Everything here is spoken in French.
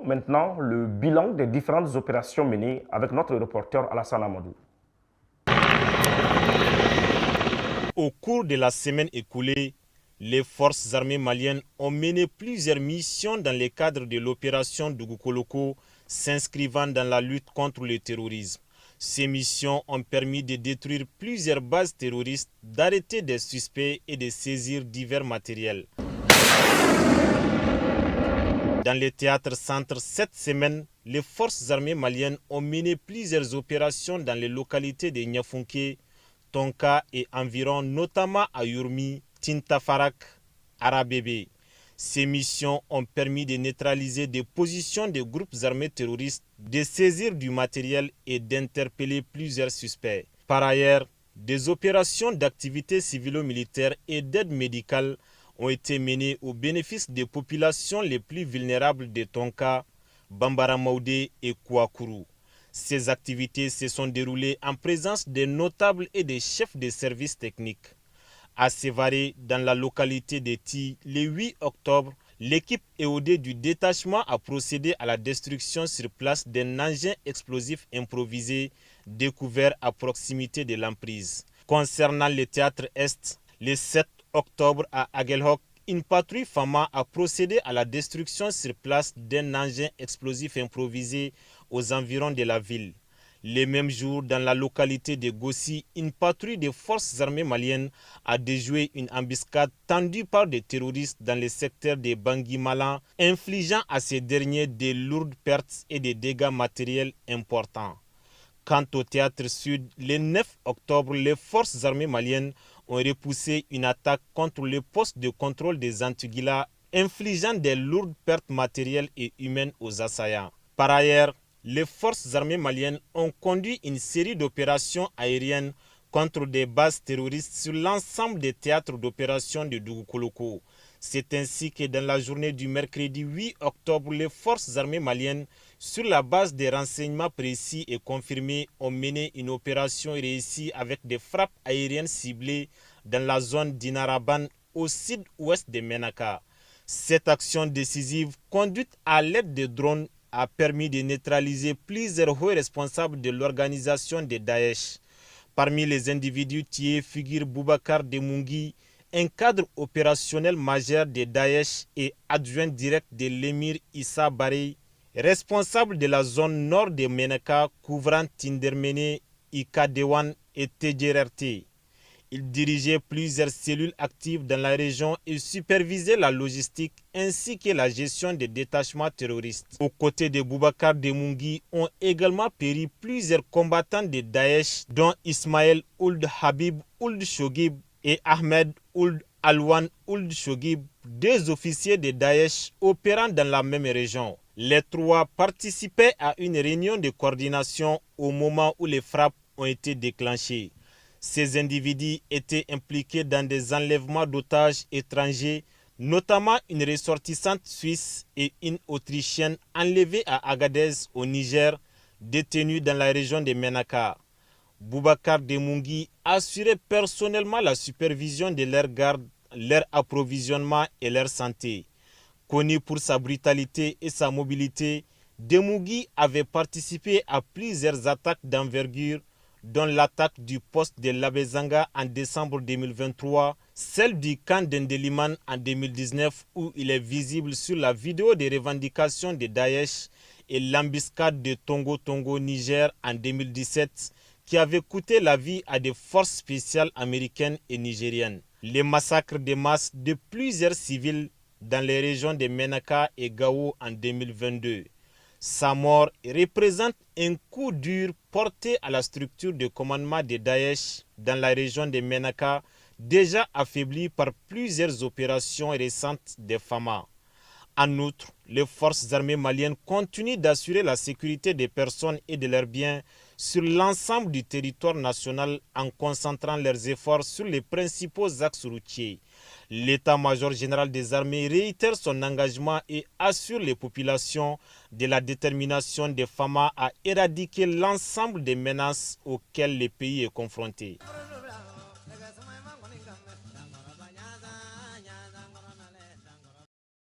maintenant le bilan des différentes opérations menées avec notre reporter Alassane Amadou. Au cours de la semaine écoulée, les forces armées maliennes ont mené plusieurs missions dans le cadre de l'opération Dougoukoloko, s'inscrivant dans la lutte contre le terrorisme. Ces missions ont permis de détruire plusieurs bases terroristes, d'arrêter des suspects et de saisir divers matériels. Dans le théâtre centre, cette semaine, les forces armées maliennes ont mené plusieurs opérations dans les localités de Niafunké, Tonka et environ, notamment à Yurmi, Tintafarak, Arabébé. Ces missions ont permis de neutraliser des positions de groupes armés terroristes, de saisir du matériel et d'interpeller plusieurs suspects. Par ailleurs, des opérations d'activités civilo-militaires et d'aide médicale ont été menées au bénéfice des populations les plus vulnérables de Tonka, Bambara-Maoudé et Kouakourou. Ces activités se sont déroulées en présence des notables et des chefs de services techniques. À Sévaré, dans la localité de Ti, le 8 octobre, l'équipe EOD du détachement a procédé à la destruction sur place d'un engin explosif improvisé découvert à proximité de l'emprise. Concernant le théâtre Est, le 7 octobre à Aguelhok, une patrouille FAMA a procédé à la destruction sur place d'un engin explosif improvisé aux environs de la ville. Le même jour, dans la localité de Gossi, une patrouille des forces armées maliennes a déjoué une embuscade tendue par des terroristes dans le secteur de Bangui-Malan, infligeant à ces derniers de lourdes pertes et des dégâts matériels importants. Quant au théâtre sud, le 9 octobre, les forces armées maliennes ont repoussé une attaque contre le poste de contrôle des Antiguila, infligeant des lourdes pertes matérielles et humaines aux assaillants. Par ailleurs, les forces armées maliennes ont conduit une série d'opérations aériennes contre des bases terroristes sur l'ensemble des théâtres d'opération de Dougoukoloko. C'est ainsi que dans la journée du mercredi 8 octobre, les forces armées maliennes, sur la base des renseignements précis et confirmés, ont mené une opération réussie avec des frappes aériennes ciblées dans la zone d'Inaraban au sud-ouest de Menaka. Cette action décisive, conduite à l'aide de drones, a permis de neutraliser plusieurs hauts responsables de l'organisation de Daesh. Parmi les individus tués figure Boubacar Demungi, un cadre opérationnel majeur de Daesh et adjoint direct de l'émir Issa Baré, responsable de la zone nord de Menaka couvrant Tindermene, Ikadewan et Tedjererte. Il dirigeait plusieurs cellules actives dans la région et supervisait la logistique ainsi que la gestion des détachements terroristes. Aux côtés de Boubacar Demungi ont également péri plusieurs combattants de Daesh, dont Ismaël Ould Habib Ould Shogib et Ahmed Ould Alwan Ould Shogib, deux officiers de Daesh opérant dans la même région. Les trois participaient à une réunion de coordination au moment où les frappes ont été déclenchées. Ces individus étaient impliqués dans des enlèvements d'otages étrangers, notamment une ressortissante suisse et une autrichienne enlevées à Agadez au Niger, détenues dans la région de Menaka. Boubacar Demungi assurait personnellement la supervision de leur garde, leur approvisionnement et leur santé. Connu pour sa brutalité et sa mobilité, Demungi avait participé à plusieurs attaques d'envergure, dont l'attaque du poste de Labezanga en décembre 2023, celle du camp d'Endeliman en 2019 où il est visible sur la vidéo des revendications de Daesh et l'embuscade de Tongo Tongo Niger en 2017 qui avait coûté la vie à des forces spéciales américaines et nigériennes. Les massacres de masse de plusieurs civils dans les régions de Menaka et Gao en 2022. Sa mort représente un coup dur porté à la structure de commandement de Daesh dans la région de Menaka, déjà affaiblie par plusieurs opérations récentes des FAMA. En outre, les forces armées maliennes continuent d'assurer la sécurité des personnes et de leurs biens sur l'ensemble du territoire national en concentrant leurs efforts sur les principaux axes routiers. L'état-major général des armées réitère son engagement et assure les populations de la détermination des FAMA à éradiquer l'ensemble des menaces auxquelles le pays est confronté.